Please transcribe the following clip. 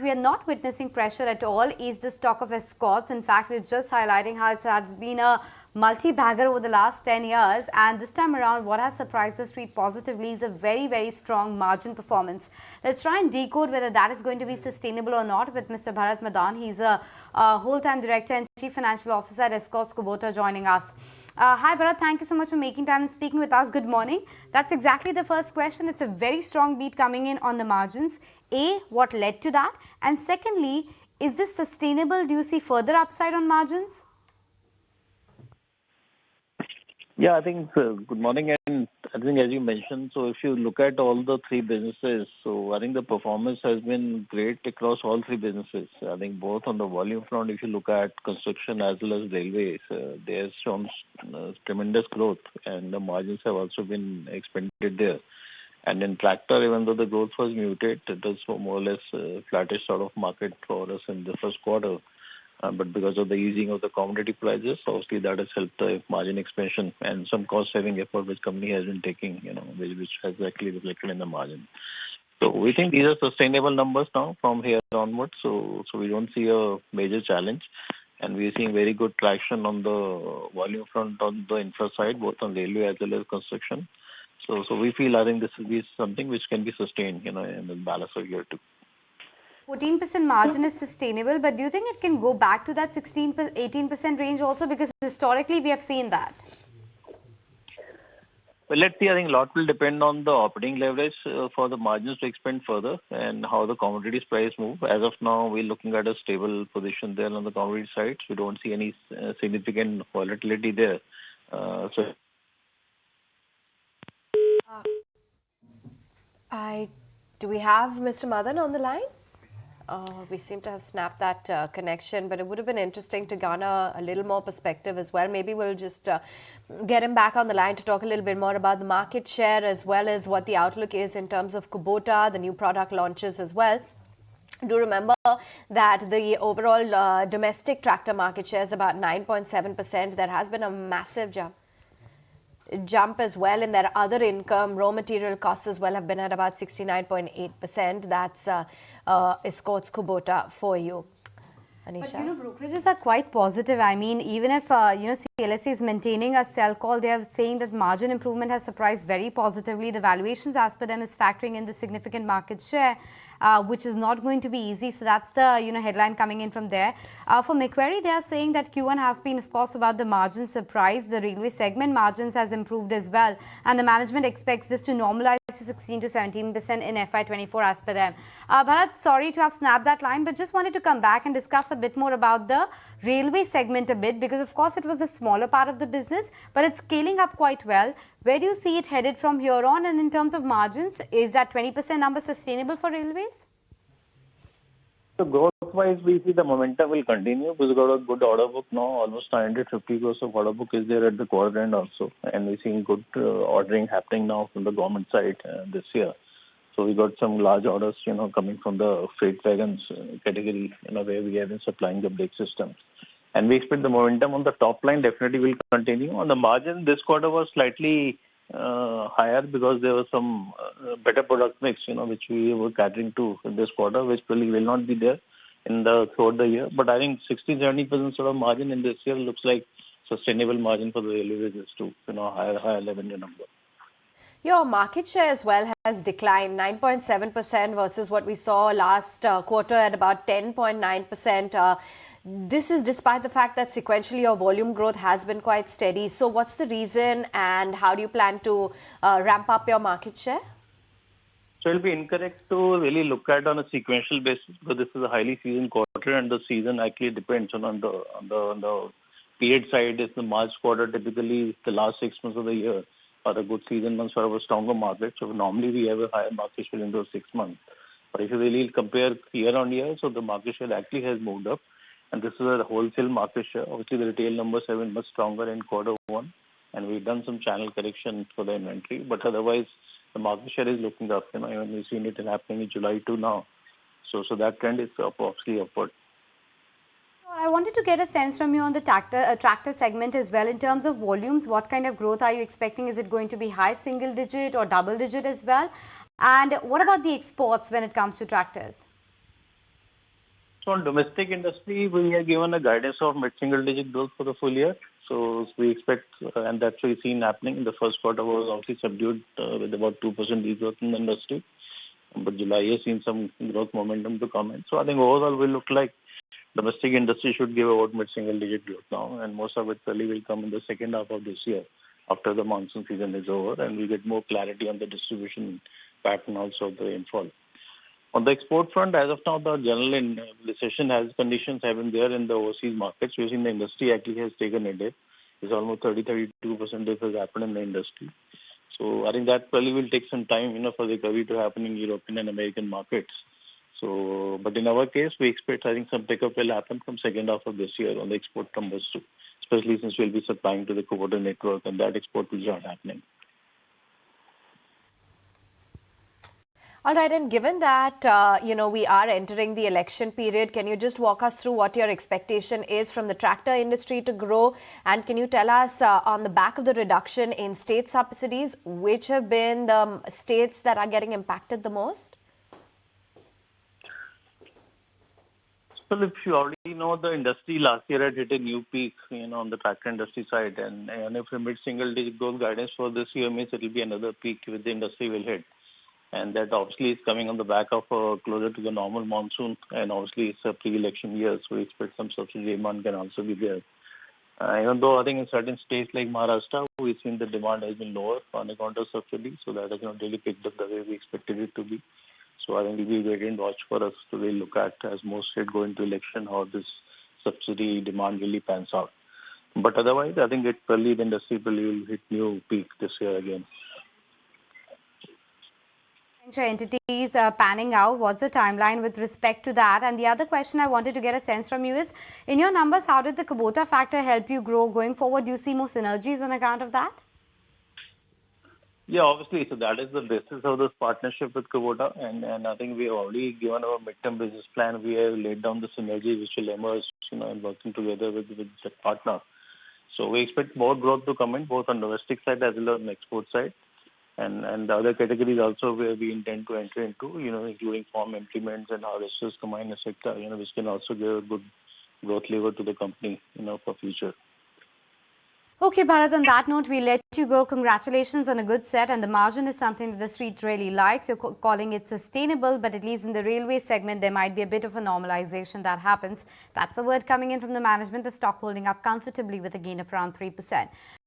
we are not witnessing pressure at all is the stock of Escorts. In fact, we're just highlighting how it has been a multi-bagger over the last 10 years, and this time around what has surprised the street positively is a very strong margin performance. Let's try and decode whether that is going to be sustainable or not with Mr. Bharat Madan. He's a whole-time director and chief financial officer at Escorts Kubota joining us. Hi Bharat, thank you so much for making time and speaking with us. Good morning. That's exactly the first question. It's a very strong beat coming in on the margins. A, what led to that? And secondly, is this sustainable? Do you see further upside on margins? Yeah, I think good morning. And I think as you mentioned, so if you look at all the three businesses, so I think the performance has been great across all three businesses. I think both on the volume front, if you look at construction as well as railways, there's shown tremendous growth, and the margins have also been expanded there. And in tractor, even though the growth was muted, it was more or less flattish sort of market for us in the first quarter. But because of the easing of the commodity prices, obviously that has helped the margin expansion and some cost-saving effort which company has been taking, which has actually reflected in the margin. So we think these are sustainable numbers now from here onwards. So we don't see a major challenge, and we are seeing very good traction on the volume front on the infra side, both on railway as well as construction. So we feel I think this will be something which can be sustained, in the balance of year two. 14% margin is sustainable, but do you think it can go back to that 18% range also? Because historically we have seen that. Well, let's see. I think a lot will depend on the operating leverage for the margins to expand further and how the commodities price move. As of now, we're looking at a stable position there on the commodity side. We don't see any significant volatility there. Do we have Mr. Madan on the line? We seem to have snapped that connection, but it would have been interesting to garner a little more perspective as well. Maybe we'll just get him back on the line to talk a little bit more about the market share as well as what the outlook is in terms of Kubota, the new product launches as well. Do remember that the overall domestic tractor market share is about 9.7%. There has been a massive jump as well in their other income. Raw material costs as well have been at about 69.8%. That's Escorts Kubota for you. Anisha? But brokerages are quite positive. I mean, even if CLSA is maintaining a sell call, they are saying that margin improvement has surprised very positively. The valuations as per them is factoring in the significant market share, which is not going to be easy. So that's the headline coming in from there. For Macquarie, they are saying that Q1 has been, of course, about the margin surprise. The railway segment margins has improved as well, and the management expects this to normalize to 16 to 17% in FY24 as per them. Bharat, sorry to have snapped that line, but just wanted to come back and discuss a bit more about the railway segment a bit, because of course it was a smaller part of the business, but it's scaling up quite well. Where do you see it headed from here on? And in terms of margins, is that 20% number sustainable for railways? So growth-wise, we see the momentum will continue because we've got a good order book now. Almost 950 crores of order book is there at the quarter end also. And we're seeing good ordering happening now from the government side this year. So we got some large orders, coming from the freight wagons category, where we have been supplying the brake systems. And we expect the momentum on the top line definitely will continue. On the margin, this quarter was slightly higher because there was some better product mix, which we were catering to in this quarter, which probably will not be there throughout the year. But I think 60-70% sort of margin in this year looks like sustainable margin for the railway business too, higher revenue number. Your market share as well has declined 9.7% versus what we saw last quarter at about 10.9%. This is despite the fact that sequentially your volume growth has been quite steady. So what's the reason, and how do you plan to ramp up your market share? So it will be incorrect to really look at on a sequential basis, because this is a highly seasoned quarter, and the season actually depends on the period side. Is the March quarter typically the last 6 months of the year are a good season months for a stronger market. So normally we have a higher market share in those 6 months. But if you really compare year on year, so the market share actually has moved up. And this is a wholesale market share. Obviously, the retail numbers have been much stronger in quarter one, and we've done some channel correction for the inventory. But otherwise, the market share is looking up. Even we've seen it happening in July to now. So that trend is obviously upward. I wanted to get a sense from you on the tractor segment as well. In terms of volumes, what kind of growth are you expecting? Is it going to be high single digit or double digit as well? And what about the exports when it comes to tractors? So on domestic industry, we are given a guidance of mid-single digit growth for the full year. So we expect, and that's what we've seen happening. In the first quarter was obviously subdued with about 2% degrowth in the industry. But July has seen some growth momentum to come in. So I think overall will look like domestic industry should give about mid-single digit growth now, and most of it probably will come in the second half of this year after the monsoon season is over, and we get more clarity on the distribution pattern also of the rainfall. On the export front, as of now, the general recession has conditions have been there in the overseas markets. We've seen the industry actually has taken a dip. It's almost 32% dip has happened in the industry. So I think that probably will take some time, for the recovery to happen in European and American markets. So, but in our case, we expect, I think, some pickup will happen from second half of this year on the export numbers too, especially since we'll be supplying to the Kubota network, and that export will start happening. All right, and given that, we are entering the election period, can you just walk us through what your expectation is from the tractor industry to grow? And can you tell us, on the back of the reduction in state subsidies, which have been the states that are getting impacted the most? Well, if you already know, the industry last year had hit a new peak, on the tractor industry side. And if the mid-single digit growth guidance for this year means it will be another peak which the industry will hit. And that obviously is coming on the back of closer to the normal monsoon. And obviously it's a pre-election year, so we expect some subsidy demand can also be there. Even though I think in certain states like Maharashtra, we've seen the demand has been lower on account of subsidy. So that has not really picked up the way we expected it to be. So I think it will be wait and watch for us to really look at, as most states go into election, how this subsidy demand really pans out. But otherwise, I think the industry will hit new peak this year again. Venture entities panning out. What's the timeline with respect to that? And the other question I wanted to get a sense from you is, in your numbers, how did the Kubota factor help you grow going forward? Do you see more synergies on account of that? Yeah, obviously. So that is the basis of this partnership with Kubota. And I think we have already given our midterm business plan. We have laid down the synergy which will emerge, in working together with the partner. So we expect more growth to come in, both on domestic side as well as on the export side. And the other categories also where we intend to enter into, including farm implements and harvesters combined, etc., which can also give a good growth lever to the company, for future. Okay, Bharat, on that note, we'll let you go. Congratulations on a good set, and the margin is something that the street really likes. You're calling it sustainable, but at least in the railway segment, there might be a bit of a normalization that happens. That's a word coming in from the management. The stock holding up comfortably with a gain of around 3%.